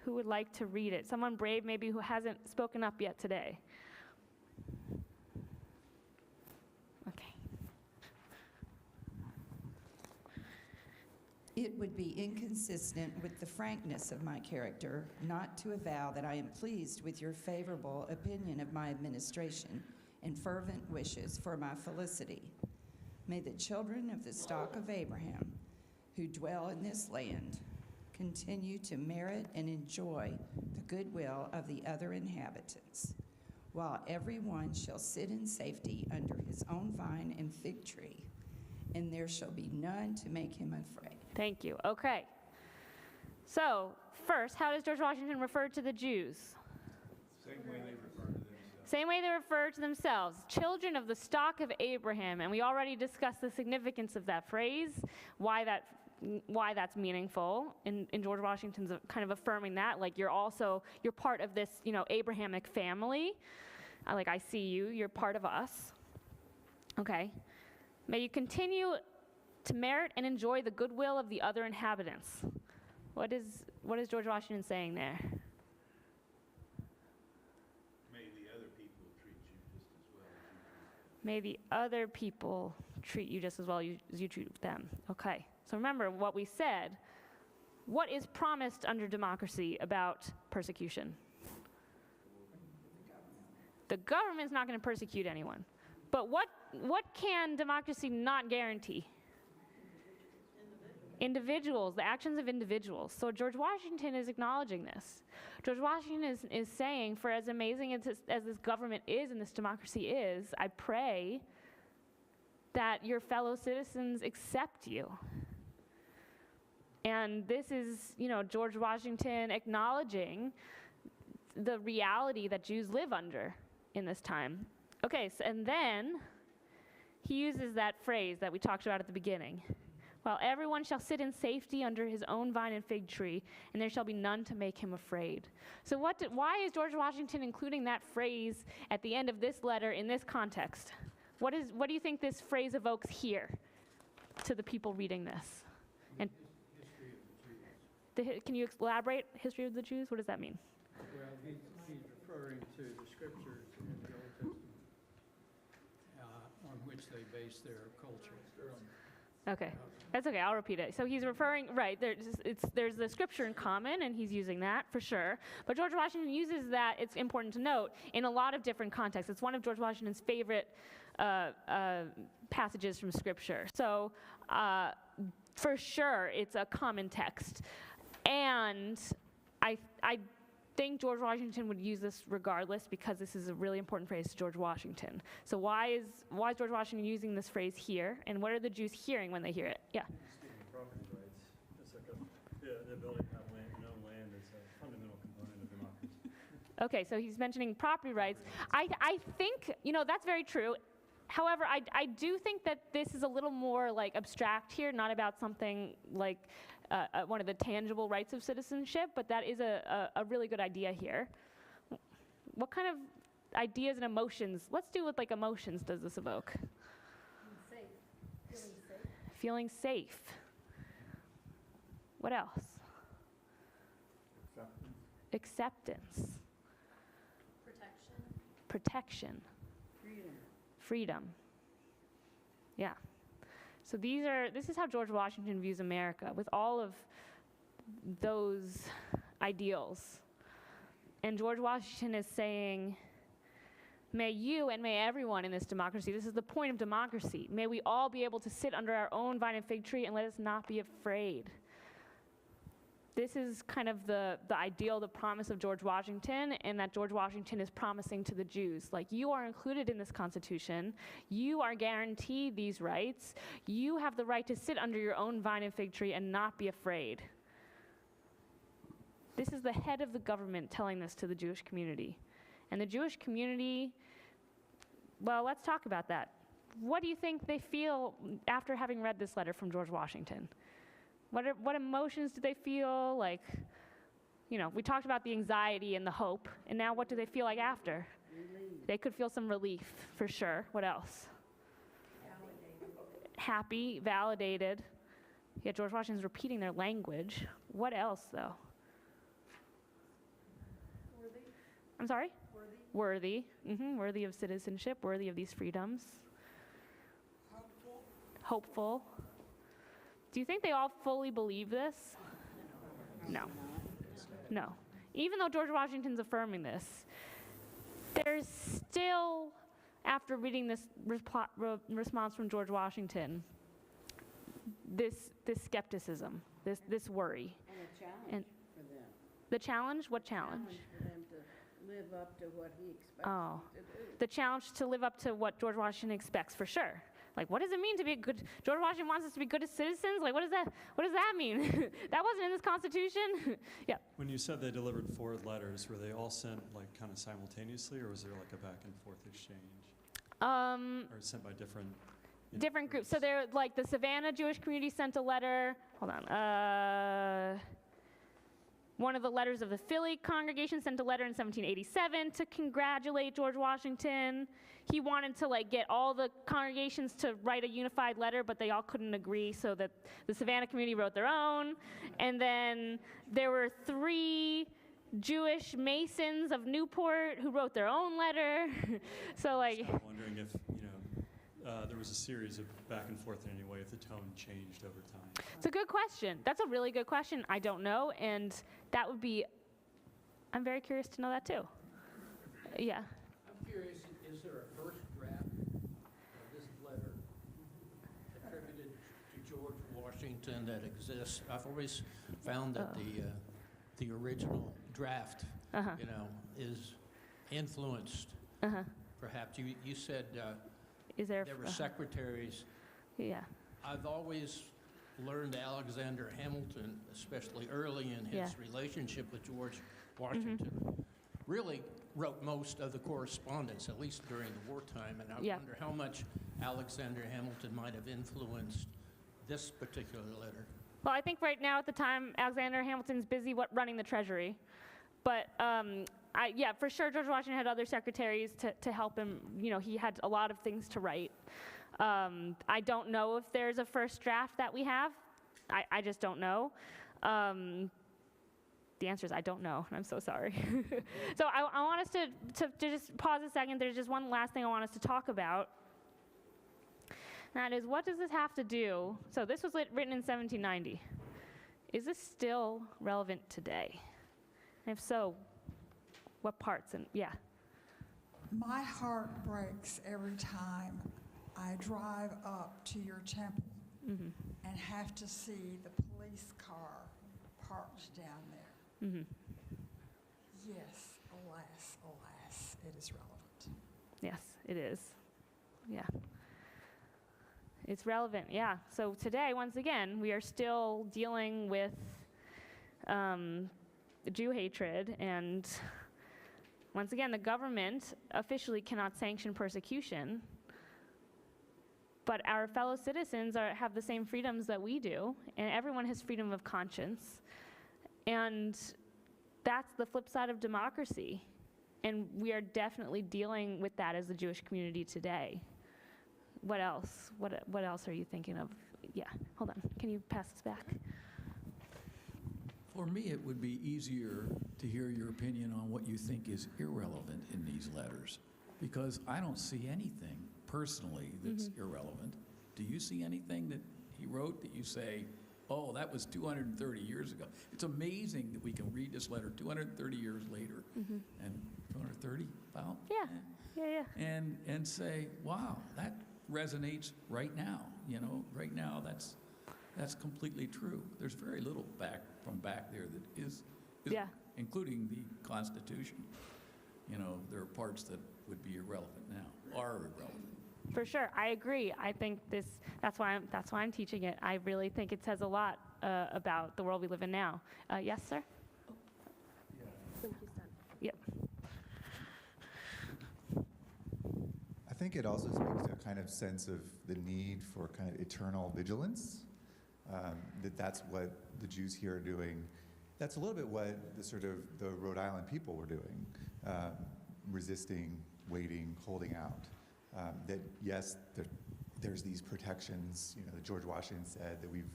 Who would like to read it? Someone brave, maybe, who hasn't spoken up yet today. Okay. It would be inconsistent with the frankness of my character not to avow that I am pleased with your favorable opinion of my administration and fervent wishes for my felicity. May the children of the stock of Abraham who dwell in this land continue to merit and enjoy the goodwill of the other inhabitants, while every one shall sit in safety under his own vine and fig tree, and there shall be none to make him afraid. Thank you. Okay. So, first, how does George Washington refer to the Jews? Same way they refer to themselves. Same way they refer to themselves, children of the stock of Abraham. And we already discussed the significance of that phrase, why that's meaningful. In George Washington's kind of affirming that, like you're part of this, Abrahamic family. Like I see you, you're part of us. Okay. May you continue to merit and enjoy the goodwill of the other inhabitants. What is George Washington saying there? May the other people treat you just as well as you treat them. May the other people treat you just as well as you treat them. Okay. So remember what we said. What is promised under democracy about persecution? The government's not going to persecute anyone. But what can democracy not guarantee? Individuals, the actions of individuals. So George Washington is acknowledging this. George Washington is saying, for as amazing as this government is and this democracy is, I pray that your fellow citizens accept you. And this is, George Washington acknowledging the reality that Jews live under in this time. Okay, and then he uses that phrase that we talked about at the beginning. While everyone shall sit in safety under his own vine and fig tree, and there shall be none to make him afraid. So why is George Washington including that phrase at the end of this letter in this context? What do you think this phrase evokes here to the people reading this? And can you elaborate? History of the Jews? What does that mean? Well, he's referring to the scriptures in the Old Testament on which they base their culture. Okay, that's okay. I'll repeat it. So he's referring, right? There's the scripture in common, and he's using that for sure. But George Washington uses that. It's important to note in a lot of different contexts. It's one of George Washington's favorite passages from scripture. So for sure, it's a common text. And I think George Washington would use this regardless because this is a really important phrase to George Washington. So why is George Washington using this phrase here? And what are the Jews hearing when they hear it? Yeah. Speaking of property rights, it's like the ability to have land is a fundamental component of democracy. Okay, so he's mentioning property rights. I think, that's very true. However, I do think that this is a little more like abstract here, not about something like one of the tangible rights of citizenship, but that is a really good idea here. What kind of ideas and emotions, let's do with like emotions does this evoke? Safe. Feeling safe. Feeling safe. What else? Acceptance. Protection. Freedom. Yeah. So this is how George Washington views America, with all of those ideals. And George Washington is saying, may you and may everyone in this democracy, this is the point of democracy, may we all be able to sit under our own vine and fig tree and let us not be afraid. this is kind of the ideal, the promise of George Washington, and that George Washington is promising to the Jews. Like, you are included in this Constitution. You are guaranteed these rights. You have the right to sit under your own vine and fig tree and not be afraid. This is the head of the government telling this to the Jewish community. And the Jewish community, well, let's talk about that. What do you think they feel after having read this letter from George Washington? What emotions do they feel? Like, you know, we talked about the anxiety and the hope, and now what do they feel like after? They could feel some relief, for sure. What else? Happy, validated. Yeah, George Washington's repeating their language. What else, though? Worthy. I'm sorry? Worthy. Worthy. Worthy of citizenship, worthy of these freedoms. Hopeful. Do you think they all fully believe this? No. No. Even though George Washington's affirming this, there's still, after reading this response from George Washington, this skepticism, this worry. And a challenge And for them. the challenge? What challenge? For them to live up to what he expects Oh, them to do. the challenge to live up to what George Washington expects, for sure. Like, what does it mean to be a good, George Washington wants us to be good as citizens? Like, what does that mean? That wasn't in this Constitution. Yeah. When you said they delivered 4 letters, were they all sent like kind of simultaneously, or was there like a back and forth exchange? Or sent by different? Different groups. So they're like the Savannah Jewish community sent a letter. Hold on. One of the letters of the Philly congregation sent a letter in 1787 to congratulate George Washington. He wanted to like get all the congregations to write a unified letter, but they all couldn't agree, so that the Savannah community wrote their own. And then there were 3 Jewish Masons of Newport who wrote their own letter. So like, I'm wondering if there was a series of back and forth in any way, if the tone changed over time. it's a good question. That's a really good question. I don't know, and that would be, I'm very curious to know that too. Yeah. I'm curious, is there a first draft of this letter attributed to George Washington that exists? I've always found that the original draft, you know, is influenced. Perhaps you said is there were secretaries. Yeah. I've always learned Alexander Hamilton, especially early in his relationship with George Washington, really wrote most of the correspondence, at least during the wartime, and I wonder how much Alexander Hamilton might have influenced this particular letter. Well, I think right now at the time, Alexander Hamilton's busy running the Treasury. But yeah, for sure, George Washington had other secretaries to help him. You know, he had a lot of things to write. I don't know if there's a first draft that we have. I just don't know. The answer is I don't know. I'm so sorry. So I want us to just pause a second. There's just one last thing I want us to talk about. And that is, what does this have to do? So this was written in 1790. Is this still relevant today? And if so, what parts? And yeah. My heart breaks every time I drive up to your temple and have to see the police car parked down there. Yes, alas, it is relevant. Yes, it is. Yeah. It's relevant, yeah. So today, once again, we are still dealing with Jew hatred, and once again, the government officially cannot sanction persecution, but our fellow citizens have the same freedoms that we do, and everyone has freedom of conscience. And that's the flip side of democracy. And we are definitely dealing with that as the Jewish community today. What else? What else are you thinking of? Yeah, hold on. Can you pass this back? For me, it would be easier to hear your opinion on what you think is irrelevant in these letters, because I don't see anything personally that's irrelevant. Do you see anything that he wrote that you say, oh, that was 230 years ago? It's amazing that we can read this letter 230 years later, and 230, about? Yeah. And say, wow, that resonates right now. You know, right now, that's That's completely true. There's very little from back there that is Yeah. including the Constitution. You know, there are parts that would be irrelevant now, are irrelevant. For sure, I agree. I think that's why I'm teaching it. I really think it says a lot about the world we live in now. Yes, sir? Yep. I think it also speaks to a kind of sense of the need for kind of eternal vigilance, that's what the Jews here are doing. That's a little bit what the Rhode Island people were doing, resisting, waiting, holding out. That yes, there's these protections, that George Washington said that we've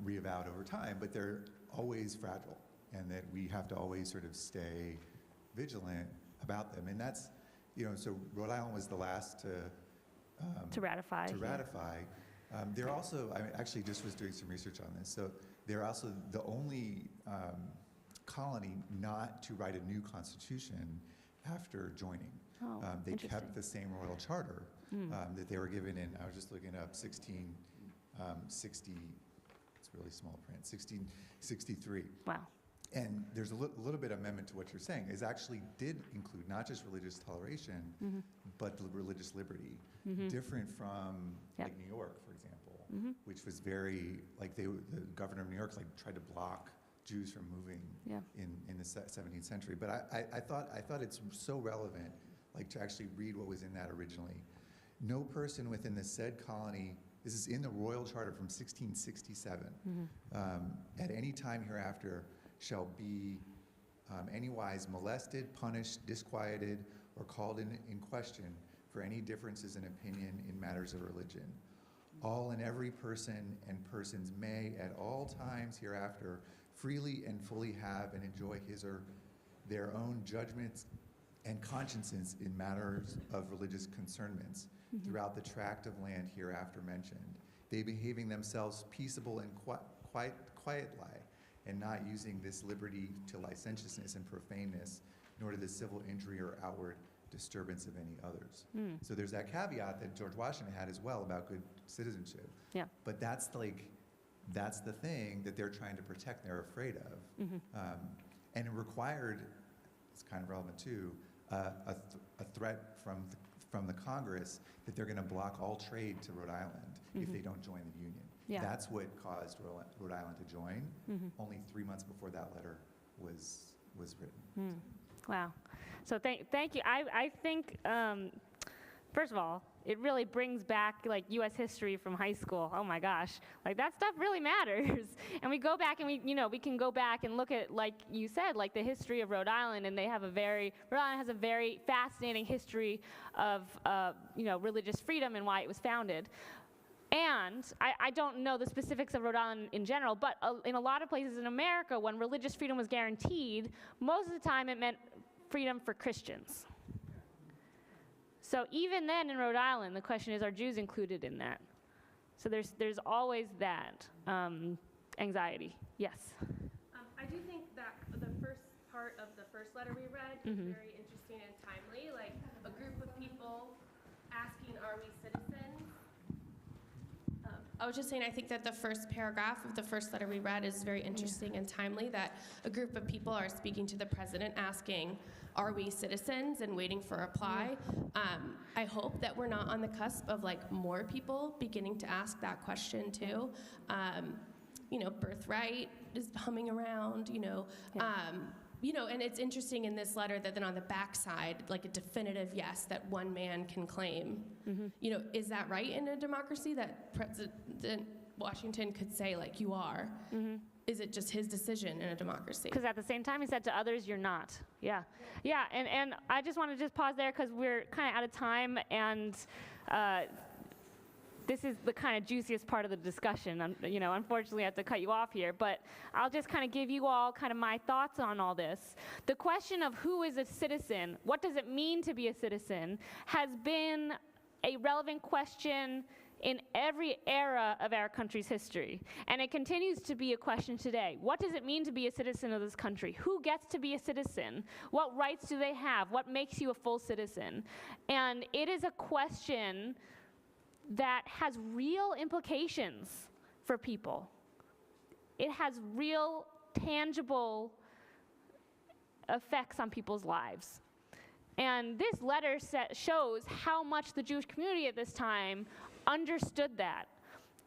reavowed over time, but they're always fragile, and that we have to always sort of stay vigilant about them. And that's, so Rhode Island was the last to ratify. They're also, I actually just was doing some research on this, so they're also the only colony not to write a new constitution after joining. Oh, they kept the same royal charter that they were given in, I was just looking up, 1660, it's really small print, 1663. Wow. And there's a little bit of amendment to what you're saying, is actually did include not just religious toleration, but the religious liberty, different from like New York, for example, which was very, like the governor of New York tried to block Jews from moving in the 17th century. But I thought it's so relevant, to actually read what was in that originally. No person within the said colony, this is in the Royal Charter from 1667, at any time hereafter shall be anywise molested, punished, disquieted, or called in question for any differences in opinion in matters of religion. All and every person and persons may at all times hereafter freely and fully have and enjoy his or their own judgments and consciences in matters of religious concernments throughout the tract of land hereafter mentioned, they behaving themselves peaceable and quietly, and not using this liberty to licentiousness and profaneness, nor to the civil injury or outward disturbance of any others. So there's that caveat that George Washington had as well about good citizenship. Yeah. But that's the thing that they're trying to protect, they're afraid of. And it required, it's kind of relevant too, a threat from the Congress that they're going to block all trade to Rhode Island if they don't join the Union. Yeah. That's what caused Rhode Island to join. Only 3 months before that letter was written. Wow. So thank you. I think, first of all, it really brings back U.S. history from high school. Oh my gosh, that stuff really matters. And we go back and we can go back and look at, like you said, the history of Rhode Island, and Rhode Island has a very fascinating history of religious freedom and why it was founded. And I don't know the specifics of Rhode Island in general, but in a lot of places in America, when religious freedom was guaranteed, most of the time it meant freedom for Christians. So even then in Rhode Island, the question is, are Jews included in that? So there's always that anxiety. Yes? I do think that the first part of the first letter we read is very interesting and timely, like a group of people asking, are we citizens? I was just saying, I think that the first paragraph of the first letter we read is very interesting and timely, that a group of people are speaking to the president asking, are we citizens, and waiting for a reply. I hope that we're not on the cusp of more people beginning to ask that question too. Birthright is humming around, and it's interesting in this letter that then on the backside, a definitive yes that one man can claim. Is that right in a democracy that President Washington could say, you are? Is it just his decision in a democracy? Because at the same time, he said to others, you're not. Yeah. Yeah, and I just want to just pause there because we're kind of out of time, and this is the kind of juiciest part of the discussion. Unfortunately, I have to cut you off here, but I'll just kind of give you all kind of my thoughts on all this. The question of who is a citizen, what does it mean to be a citizen, has been a relevant question in every era of our country's history. And it continues to be a question today. What does it mean to be a citizen of this country? Who gets to be a citizen? What rights do they have? What makes you a full citizen? And it is a question that has real implications for people. It has real, tangible effects on people's lives. And this letter shows how much the Jewish community at this time understood that.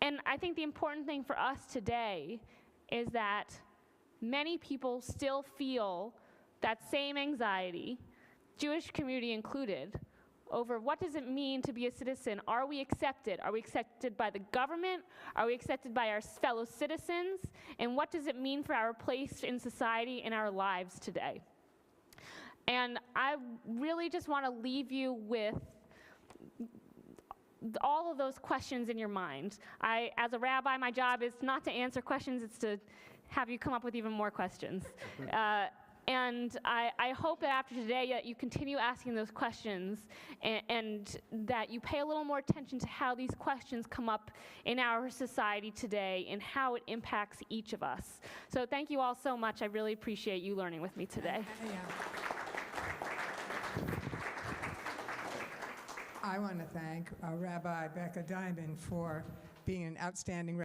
And I think the important thing for us today is that many people still feel that same anxiety, Jewish community included, over what does it mean to be a citizen? Are we accepted? Are we accepted by the government? Are we accepted by our fellow citizens? And what does it mean for our place in society and our lives today? And I really just want to leave you with all of those questions in your mind. As a rabbi, my job is not to answer questions, it's to have you come up with even more questions. And I hope that after today that you continue asking those questions and that you pay a little more attention to how these questions come up in our society today and how it impacts each of us. So thank you all so much. I really appreciate you learning with me today. I want to thank Rabbi Becca Diamond for being an outstanding